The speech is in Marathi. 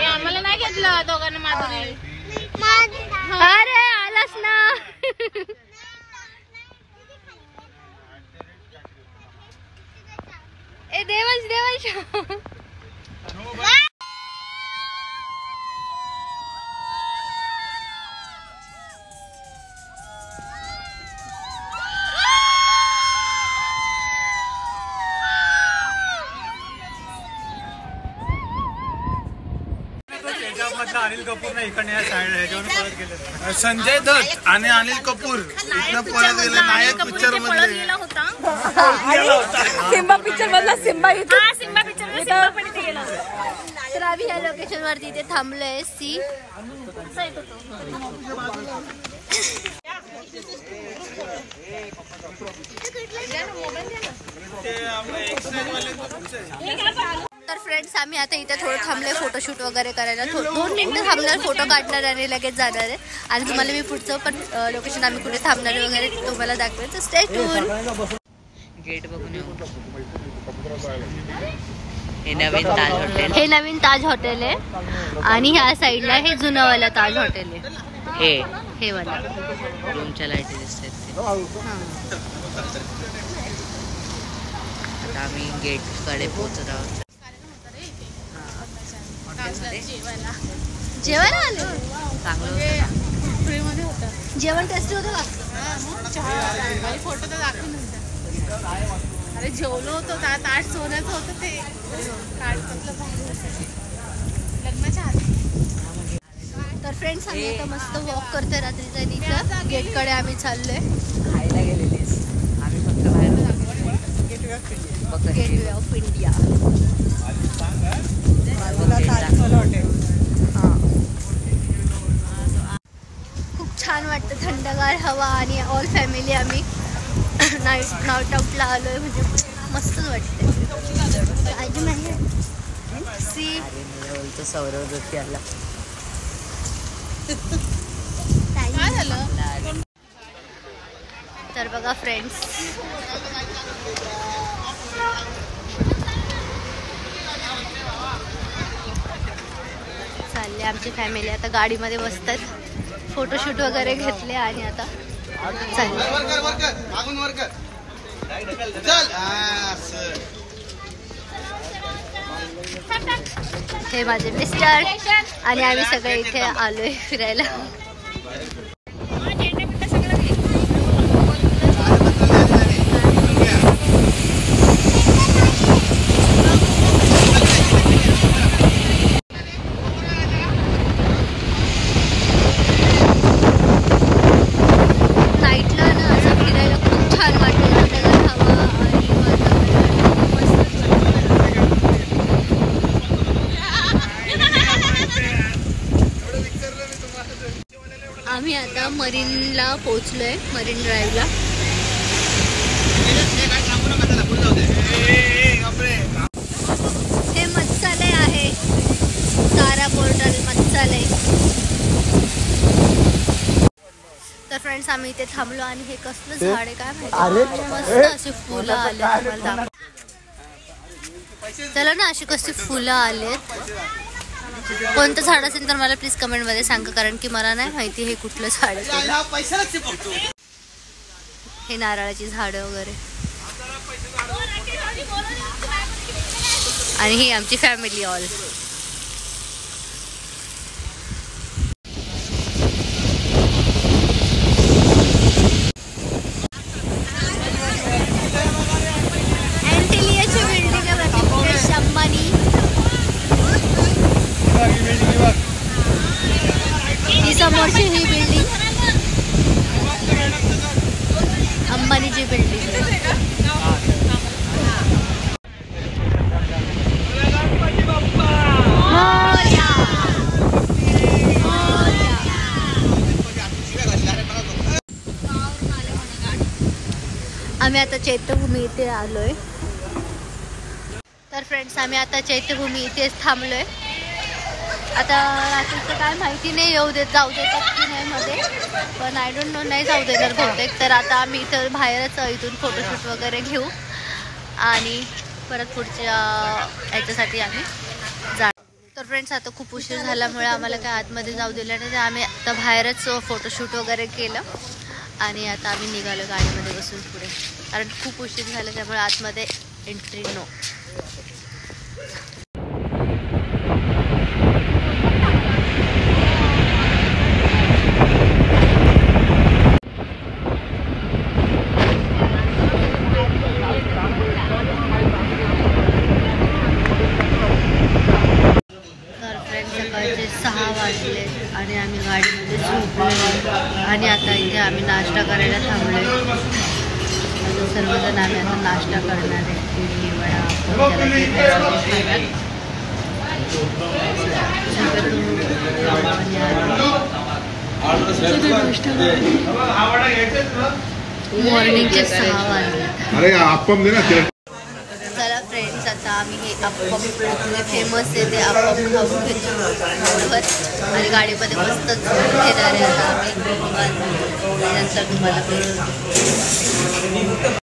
आम्हाला नाही घेतलं दोघांना माधुरी. अरे आलास ना. ए देवांश देवांश. अनिल कपूर इकडे संजय दत्त आणि अनिल कपूर इथनं पळत गेले नायक पिक्चर मध्ये. सिम्बा पिक्चर मधला सिम्बा सिम्बा पिक्चर पण इथे गेला. तर आम्ही ह्या लोकेशन वरती इथे थांबलोय. सी तर फ्रेंड्स आम्ही आता इथे थोडं थांबलोय फोटोशूट वगैरे करायला. 2 मिनिटं थांबणार, फोटो काढणार आणि लगेच जाणार आहे. आणि तुम्हाला मी पुढचं पण लोकेशन आम्ही कुठे थांबणार वगैरे तुम्हाला दाखवेल. तर स्टे ट्यून. गेट बघून येऊ. हे नवीन ताज हॉटेल आहे आणि ह्या साईडला हे जुनंवाला ताज हॉटेल आहे. हे वाला रूमच्या लाईटी दिसतात. आता आम्ही गेट कडे पोहोचत आहोत. जेवण आले चांगलं जेवण टेस्टी होतं का? फोटो तर दाखवून. अरे जेवलो होतो ताट सोन्याचं होतं ते लग्नाच्या आधी. तर फ्रेंड्स आम्ही आता मस्त वॉक करतोय रात्रीचा इथं गेटकडे आम्ही चाललोय. खायला गेलेलीस आम्ही फक्त बाहेर गेटवे ऑफ इंडिया. खूप छान वाटतं, थंडगार हवा आणि ऑल फॅमिली आम्ही नाईट आउटला आलोय. म्हणजे मस्तच वाटते. सी बोलतो सौरव जोशी आला. काय झालं? तर बघा फ्रेंड्स चालले आमची फॅमिली. आता गाडीमध्ये बसतात, फोटोशूट वगैरे घेतले आणि आता चालले. हे माझे मिस्टर आणि आम्ही सगळे इथे आलोय फिरायला. आम्ही आता मरीनला पोहोचलोय, मरीन ड्राईव्हला. हे मत्स्यालय आहे, तारा पोर्टल मत्स्यालय. तर फ्रेंड्स आम्ही इथे थांबलो आणि हे कसलं झाड आहे काय माहिती, मस्त अशी फुलं आले. चला ना, अशी कशी फुलं आलेत. कोणतं झाड असेल तर मला प्लीज कमेंट मध्ये सांगा, कारण की मला नाही माहिती हे कुठलं झाड आहे. हे नारळाची झाडं वगैरे. आणि ही आमची फॅमिली ऑल. एंटिलियाची बिल्डिंग आहे मुकेश अंबानी. ही समोरची ही बिल्डिंग अंबानीची बिल्डिंग. आम्ही आता चैत्यभूमी इथे आलोय. तर फ्रेंड्स आम्ही आता चैत्यभूमी इथेच थांबलोय. आता रात्रीचं काय माहिती नाही, जाऊ देतात की नाही मध्ये, पण आय डोंट नो, नाही जाऊ देणार बहुतेक. तर आता आम्ही इथं बाहेरच इथून फोटोशूट वगैरे घेऊ आणि परत पुढच्या ह्याच्यासाठी आम्ही जा. तर फ्रेंड्स आता खूप उशीर झाल्यामुळे आम्हाला काय आतमध्ये जाऊ दिलं नाही. आम्ही आता बाहेरच फोटोशूट वगैरे केलं आणि आता आम्ही निघालो गाडीमध्ये बसून पुढे, कारण खूप उशीर झाला त्यामुळे आतमध्ये एंट्री नो. सकाळचे 6 वाजले आणि आम्ही गाडीमध्ये झोपलो आणि आता इथे आम्ही नाश्ता करायला थांबलो. सर्वजण आम्ही आता नाश्ता करणार आहे. इडली वडा मॉर्निंगचे 6 वाजले. चला फ्रेंड्स, आता आम्ही हे अप्पम फेमस आहे ते अप्पम खाऊन घेतो आणि गाडीमध्ये मस्त घेणार आहे आता आम्ही. नंतर तुम्हाला